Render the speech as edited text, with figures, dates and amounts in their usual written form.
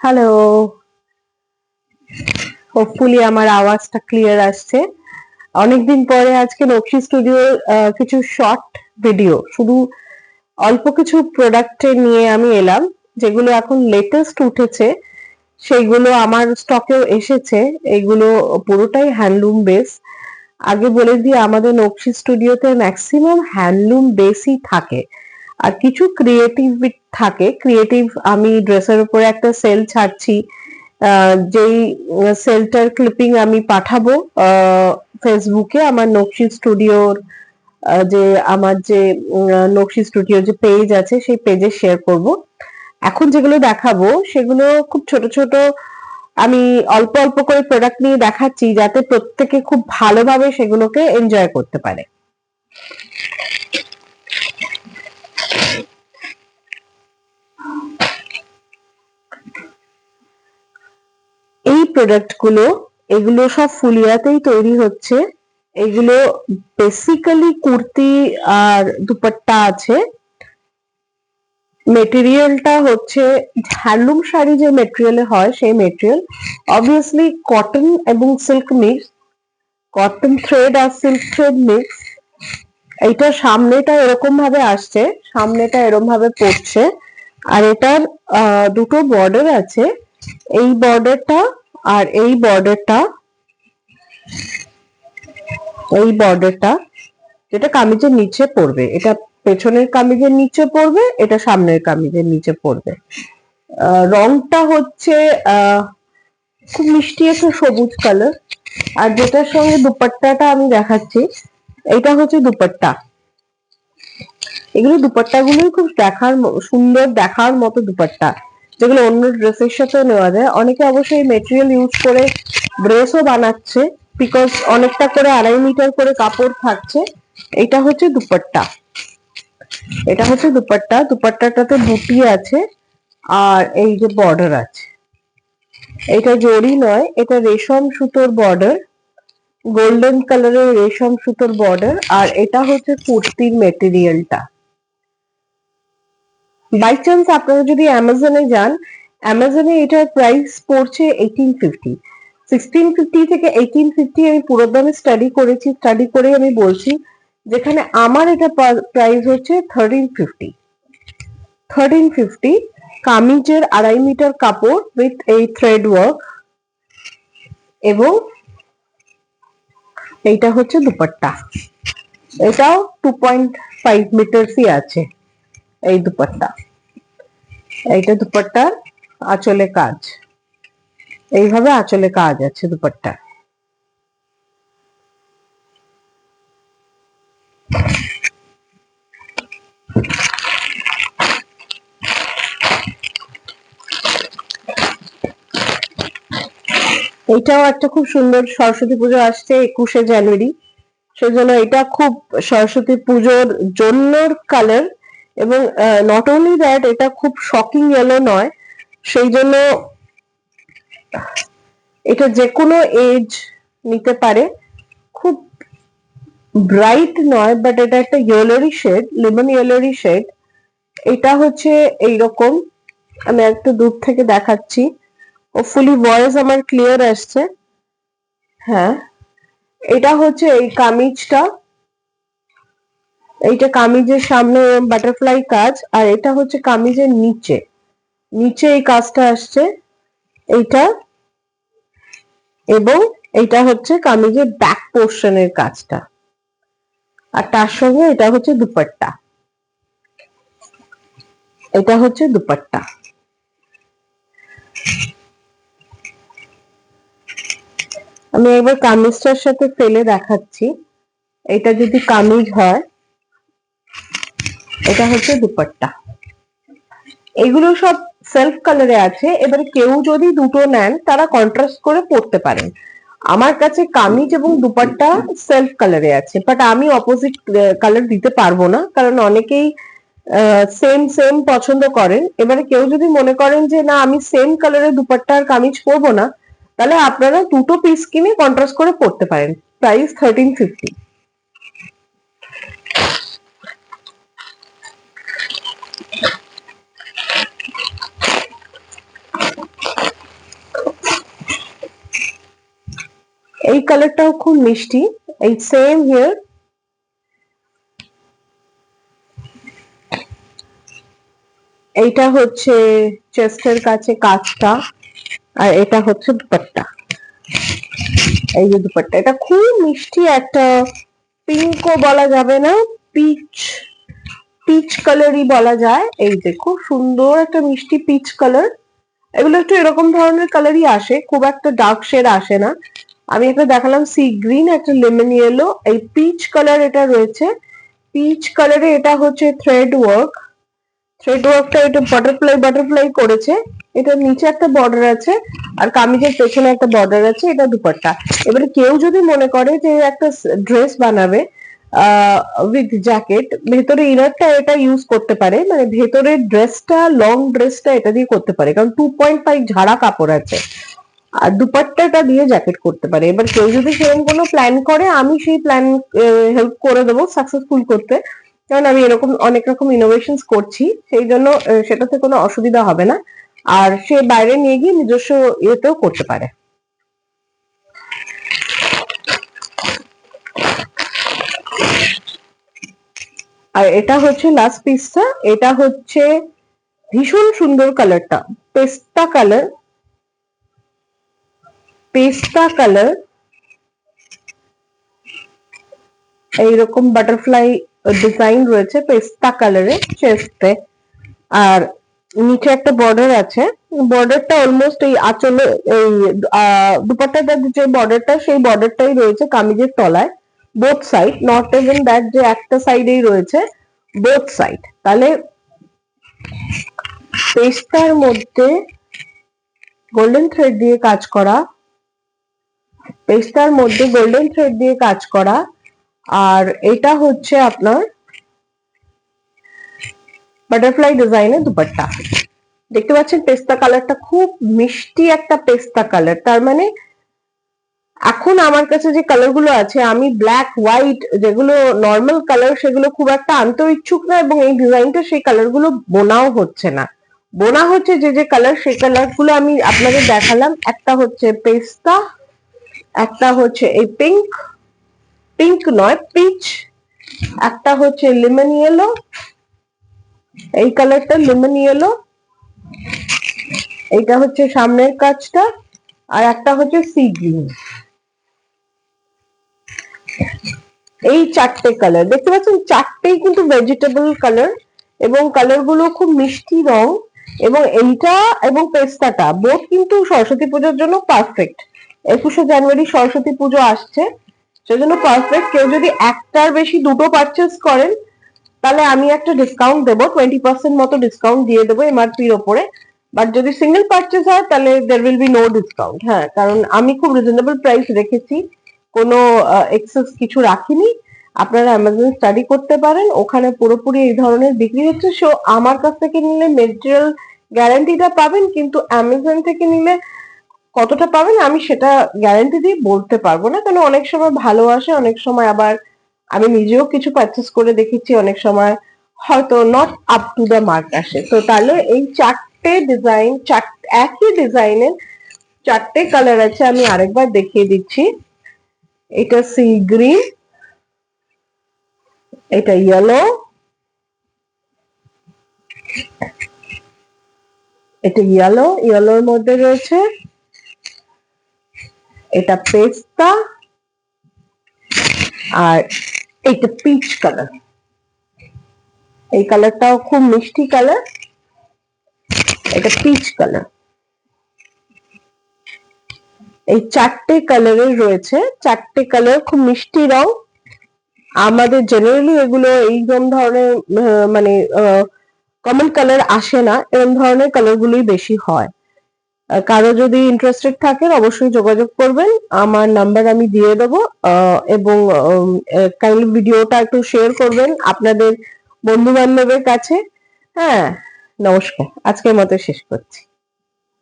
Hello, hopefully আমার আওয়াজটা clear আসছে। অনেকদিন পরে আজকে নকশি স্টুডিওর কিছু শর্ট ভিডিও, শুধু অল্প কিছু প্রোডাক্ট নিয়ে আমি এলাম, যেগুলো এখন লেটেস্ট উঠেছে। সেইগুলো আমার স্টকেও এসেছে। এগুলো পুরোটাই হ্যান্ডলুম বেস। আগে বলে দিই, আমাদের নকশি স্টুডিওতে ম্যাক্সিমাম হ্যান্ডলুম বেসই থাকে, আর কিছু ক্রিয়েটিভ থাকে। ক্রিয়েটিভ আমি ড্রেসের উপরে একটা সেল ছাড়ছি, যেই সেলটার ক্লিপিং আমি পাঠাবো ফেসবুকে আমার নকশি স্টুডিওর, যে আমার যে নকশি স্টুডিও যে পেজ আছে সেই পেজে শেয়ার করব। এখন যেগুলো দেখাবো সেগুলো খুব ছোট ছোট, আমি অল্প অল্প করে প্রোডাক্ট নিয়ে দেখাচ্ছি, যাতে প্রত্যেকে খুব ভালোভাবে সেগুলোকে এনজয় করতে পারে। এই প্রোডাক্ট গুলো, এগুলো সব ফুলিয়াতেই তৈরি হচ্ছে। এগুলো বেসিক্যালি কুর্তি আর দুপাট্টা আছে। মেটেরিয়ালটা হচ্ছে হ্যান্ডলুম শাড়ি যে মেটেরিয়ালে হয় সেই মেটেরিয়াল, অবভিয়াসলি কটন এবং সিল্ক মিক্স, কটন থ্রেড আর সিল্ক থ্রেড মিক্স। এইটা সামনেটা এরকম ভাবে আসছে, সামনেটা এরকম ভাবে পড়ছে, আর এটার দুটো বর্ডার আছে। এই বর্ডারটা আর এই বর্ডারটা, এই বর্ডারটা যেটা কামিজের নিচে পড়বে, এটা পেছনের কামিজের নিচে পড়বে, এটা সামনের কামিজের নিচে পড়বে। রংটা হচ্ছে খুব মিষ্টি একটা সবুজ কালার। আর যেটার সঙ্গে দুপাট্টাটা আমি দেখাচ্ছি, এটা হচ্ছে দুপাট্টা। এগুলো দুপাট্টা গুলোই খুব সুন্দর দেখার মতো দুপাট্টা, যেগুলো অন্য ড্রেসের সাথেও নেওয়া যায়। অনেকে অবশ্যই মেটেরিয়াল ইউজ করে ড্রেসও বানাচ্ছে, বিকজ অনেকটা করে 2.5 মিটার করে কাপড় থাকছে। এটা হচ্ছে দুপাট্টা, এটা হচ্ছে দুপাট্টা। দুপাট্টাটাতে বুটি আছে, আর এই যে বর্ডার আছে, এটা জরি নয়, এটা রেশম সুতোর বর্ডার, গোল্ডেন কালারের রেশম সুতোর বর্ডার। আর এটা হচ্ছে কুর্তির মেটেরিয়ালটা। বাই চান্স আপনারা যদি অ্যামাজনে যান, অ্যামাজনে এটার প্রাইস পড়ছে 1850। 1650 থেকে 1850 আমি পুরো দামে স্টাডি করেছি, স্টাডি করে আমি বলছি, যেখানে আমার এটা প্রাইস হচ্ছে 1350। 1350 কামিজের 2.5 মিটার কাপড় উইথ এই থ্রেড ওয়ার্ক, এবং এইটা হচ্ছে দুপাট্টা। এটাও 2.5 মিটারসই আছে এই দুপাট্টা। এইটা দুপাট্টার আঁচলে কাজ, এইভাবে আঁচলে কাজ আছে দুপাট্টা। এটাও একটা খুব সুন্দর, সরস্বতী পুজো আসছে 21শে জানুয়ারি, সেজন্য এটা খুব সরস্বতী পুজোর জন্য কালার। এবং নট অনলি দ্যাট, এটা খুব শকিং ইয়েলো নয়, সেই জন্য এটা যে কোনো এজ নিতে পারে। খুব ব্রাইট নয়, বাট এটা একটা ইয়েলোরি শেড, লেমন ইয়েলোরি শেড। এটা হচ্ছে এইরকম, আমি একটু দূর থেকে দেখাচ্ছি, হোপফুলি ভয়েস আমার ক্লিয়ার আসছে। হ্যাঁ, এটা হচ্ছে এই কামিজটা, এইটা কামিজের সামনে বাটারফ্লাই কাজ, আর এটা হচ্ছে কামিজের নিচে, নিচে এই কাজটা আসছে এইটা, এবং এইটা হচ্ছে কামিজের ব্যাক পোর্শনের কাজটা, আর তার সঙ্গে এটা হচ্ছে দুপাট্টা। এটা হচ্ছে দুপাট্টা। আমি একবার কামিজটার সাথে ফেলে দেখাচ্ছি, এটা যদি কামিজ হয়, এটা হচ্ছে দুপাট্টা। এগুলো সব সেলফ কালারে আছে। এবারে কেউ যদি দুটো নেন, তারা কন্ট্রাস্ট করে পরতে পারেন। আমার কাছে কামিজ এবং দুপাট্টা সেলফ কালারে আছে, বাট আমি অপোজিট কালার দিতে পারবো না, কারণ অনেকেই সেম সেম পছন্দ করেন। এবারে কেউ যদি মনে করেন যে না, আমি সেম কালারের দুপাট্টা আর কামিজ পরবো না, তাহলে আপনারা দুটো পিস কিনে কন্ট্রাস্ট করে পরতে পারেন। প্রাইস 1350। এই কালারটাও খুব মিষ্টি, এই সেম হিয়ার। এইটা হচ্ছে চেস্টের কাছে কাজটা, আর এটা হচ্ছে দুপাট্টা। এই যে দুপাট্টা, এটা খুব মিষ্টি একটা পিঙ্কও বলা যাবে না, পিচ পিচ কালারই বলা যায়। এই যে খুব সুন্দর একটা মিষ্টি পিচ কালার। এগুলো একটু এরকম ধরনের কালারই আসে, খুব একটা ডার্ক শেড আসে না। আমি একটা দেখালাম সি গ্রিন, একটা লেমন ইয়েলো, এই পিচ কালার এটা রয়েছে। পিচ কালারে এটা হচ্ছে থ্রেড ওয়ার্ক। থ্রেড ওয়ার্কটা এটা বাটারফ্লাই বাটারফ্লাই করেছে। এটার নিচে একটা বর্ডার আছে, আর কামিজের পেছনে একটা বর্ডার আছে। এটা দুপাট্টা। এবারে কেউ যদি মনে করে যে একটা ড্রেস বানাবে উইথ জ্যাকেট, ভেতরে ইনারটা এটা ইউজ করতে পারে, মানে ভেতরের ড্রেসটা, লং ড্রেসটা এটা দিয়ে করতে পারে, কারণ 2.5 ঝাড়া কাপড় আছে, আর দুপাট্টাটা দিয়ে জ্যাকেট করতে পারে। এবার কেউ যদি সেরকম কোনো প্ল্যান করে, আমি সেই প্ল্যান হেল্প করে দেবো সাকসেসফুল করতে, কারণ আমি এরকম অনেক রকম ইনোভেশনস করছি, সেই জন্য সেটাতে কোনো অসুবিধা হবে না। আর সে বাইরে নিয়ে গিয়ে নিজস্ব ইয়েতেও করতে পারে। আর এটা হচ্ছে লাস্ট পিসটা, এটা হচ্ছে ভীষণ সুন্দর কালারটা, পেস্তা কালার। পেস্তা কালার, এইরকম বাটারফ্লাই ডিজাইন রয়েছে পেস্তা কালারে চেস্টে, আর নিচে একটা বর্ডার আছে। বর্ডারটা অলমোস্ট এই আঁচলে, এই দুপাট্টাটার যে বর্ডারটা, সেই বর্ডারটাই রয়েছে কামিজের তলায়, both side, not even that যে একটা সাইডেই রয়েছে, বোথ সাইড। তাহলে পেস্তার মধ্যে গোল্ডেন থ্রেড দিয়ে কাজ করা, পেস্তার মধ্যে গোল্ডেন থ্রেড দিয়ে কাজ করা, আর এটা হচ্ছে আপনার বাটারফ্লাই ডিজাইনের দুপাট্টা। দেখতে পাচ্ছেন পেস্তা কালারটা খুব মিষ্টি একটা পেস্তা কালার। তার মানে এখন আমার কাছে যে কালার গুলো আছে, আমি ব্ল্যাক হোয়াইট যেগুলো নর্মাল কালার, সেগুলো খুব একটা আনতেও ইচ্ছুক না, এবং এই ডিজাইনটা সেই কালার গুলো বোনাও হচ্ছে না। বোনা হচ্ছে যে যে কালার, সেই কালার গুলো আমি আপনাদের দেখালাম। একটা হচ্ছে পেস্তা, একটা হচ্ছে এই পিঙ্ক, পিঙ্ক নয় পিচ, একটা হচ্ছে লেমন ইয়েলো, এই কালারটা লেমন ইয়েলো, এইটা হচ্ছে সামনের কাজটা, আর একটা হচ্ছে সি গ্রিন। এই চারটে কালার দেখতে পাচ্ছেন, চারটেই কিন্তু ভেজিটেবল কালার, এবং কালার গুলো খুব মিষ্টি রং, এবং এইটা এবং পেস্তাটা বোথ কিন্তু সরস্বতী পুজোর জন্য পারফেক্ট। 21শে জানুয়ারি সরস্বতী পুজো আসছে, সেজন্য পারফেক্ট। কেউ যদি একটার বেশি দুটো পারচেস করেন, তাহলে আমি একটা ডিসকাউন্ট দেবো, 20% মতো ডিসকাউন্ট দিয়ে দেবো এমআরপির ওপরে। বাট যদি সিঙ্গেল পারচেস হয়, তাহলে there will be no discount. হ্যাঁ, কারণ আমি খুব রিজনেবল প্রাইস রেখেছি, কোনো এক্সেস কিছু রাখিনি। আপনারা অ্যামাজন স্টাডি করতে পারেন, ওখানে পুরোপুরি এই ধরনের বিক্রি হচ্ছে। সো আমার কাছ থেকে নিলে মেটেরিয়াল গ্যারান্টিটা পাবেন, কিন্তু অ্যামাজন থেকে নিলে কতটা পাবেন আমি সেটা গ্যারান্টি দিয়ে বলতে পারবো না, কারণ অনেক সময় ভালো আসে, অনেক সময় আবার আমি নিজেও কিছু পারচেস করে দেখেছি, অনেক সময় হয়তো not up to the mark আসে। তো তাহলে এই চারটে ডিজাইন, একই ডিজাইনের চারটে কালার আছে, আমি আরেকবার দেখিয়ে দিচ্ছি। এটা সি গ্রিন, এটা ইয়েলো, এটা ইয়েলো, ইয়েলোর মধ্যে রয়েছে এটা পেস্তা, আর এটা পিচ কালার। এই কালারটাও খুব মিষ্টি কালার, এটা পিচ কালার। এই চারটে কালারের রয়েছে, চারটে কালার খুব মিষ্টি রং। আমাদের জেনারেলি এগুলো এইরকম ধরনের মানে কমন কালার আসে না, এরকম ধরনের কালার গুলোই বেশি হয়। কারো যদি ইন্টারেস্টেড থাকেন অবশ্যই যোগাযোগ করবেন, আমার নাম্বার আমি দিয়ে দেবো। এবং কাইন্ডলি ভিডিওটা একটু শেয়ার করবেন আপনাদের বন্ধু বান্ধবের কাছে। হ্যাঁ, নমস্কার, আজকের মতো শেষ করছি।